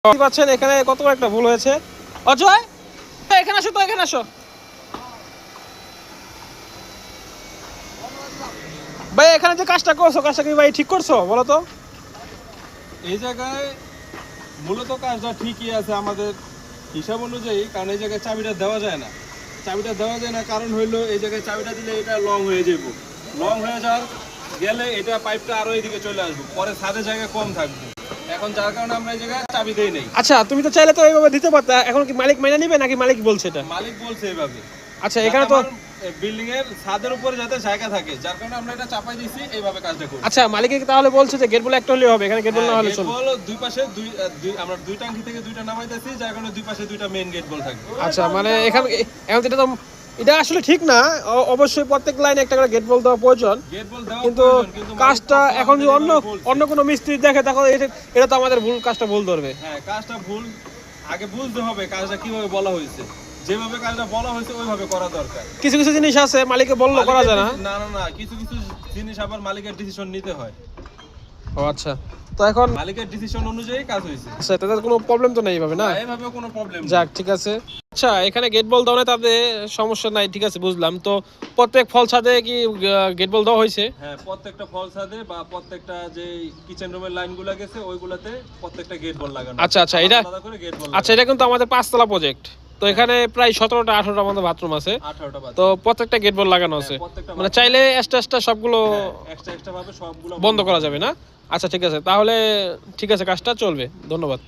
পাচ্ছেন এখানে কত বড় একটা ভুল হয়েছে। অজয় এখানে আসো তো, এখানে আসো ভাই। এখানে যে কাজটা করছো, কাজটা কি ভাই ঠিক করছো বলো তো? এই জায়গায় মূলত কাজটা ঠিকই আছে আমাদের হিসাব অনুযায়ী, কারণ এই জায়গায় চাবিটা দেওয়া যায় না। কারণ হইলো এই জায়গায় চাবিটা দিলে এটা লং হয়ে যাবো, লং হয়ে যাওয়ার গেলে এটা পাইপটা আরো এইদিকে চলে আসবো, পরে ছাদের জায়গা কম থাকবে। এখন যার কারণে আমরা এই জায়গায় চাবি দেই নাই। আচ্ছা তুমি তো চাইলে তো এইভাবে দিতে পারতা, এখন কি মালিক মেনে নিবে নাকি মালিক বলছে এটা? মালিক বলছে এইভাবে। আচ্ছা এখানে তো বিল্ডিং এর ছাদের উপরে যাতে জায়গা থাকে, যার কারণে আমরা এটা চাপাই দিছি, এইভাবে কাজটা করি। আচ্ছা মালিকে তাহলে বলছে যে গেট বল একটা হলেই হবে, এখানে গেট বল না হলে চলবে? বল দুই পাশে আমরা দুই টাঙ্কি থেকে দুইটা নামাইতেছি, যার কারণে দুই পাশে দুইটা মেইন গেট বল থাকবে। আচ্ছা মানে এখানে এখন যেটা তো এটা আসলে ঠিক না, অবশ্যই প্রত্যেক লাইনে একটা করে গেট বল দেওয়া প্রয়োজন, গেট বল দেওয়া কিন্তু প্রয়োজন, কাজটা এখন যদি অন্য কোনো মিস্ত্রি দেখে তখন এটা তো আমাদের ভুল, কাজটা ভুল ধরবে। হ্যাঁ কাজটা ভুল, আগে বুঝতে হবে কাজটা কিভাবে বলা হয়েছে। যেভাবে কাজটা বলা হয়েছে ওইভাবে করা দরকার। কিছু কিছু জিনিস আছে মালিককে বললো করা যায় না। না না না, কিছু কিছু জিনিস আবার মালিকের ডিসিশন নিতে হয়। ও আচ্ছা, তো এখন মালিকের ডিসিশন অনুযায়ী কাজ হয়েছে। আচ্ছা তাদের কোনো প্রবলেম তো নেই এইভাবে না? এইভাবে কোনো প্রবলেম নেই। যাক ঠিক আছে। আচ্ছা এখানে গেট বল দেওয়া তাদের সমস্যা নাই, ঠিক আছে বুঝলাম। তো প্রত্যেক ফল ছাদে কি গেট বল দেওয়া হয়েছে? হ্যাঁ প্রত্যেকটা ফল ছাদে বা প্রত্যেকটা যে কিচেন রুমের লাইনগুলো গেছে ওইগুলাতে প্রত্যেকটা গেট বল লাগানো। আচ্ছা আচ্ছা এটা আচ্ছা এটা কিন্তু আমাদের 5 তলা প্রজেক্ট, তো এখানে প্রায় 17টা 18টা মতো বাথরুম আছে, 18টা বাথরুম, তো প্রত্যেকটা গেট বল লাগানো আছে। মানে চাইলে এক্সট্রা সবগুলো এক্সট্রা ভাবে সবগুলো বন্ধ করা যাবে না? আচ্ছা ঠিক আছে, তাহলে ঠিক আছে কাজটা চলবে। ধন্যবাদ।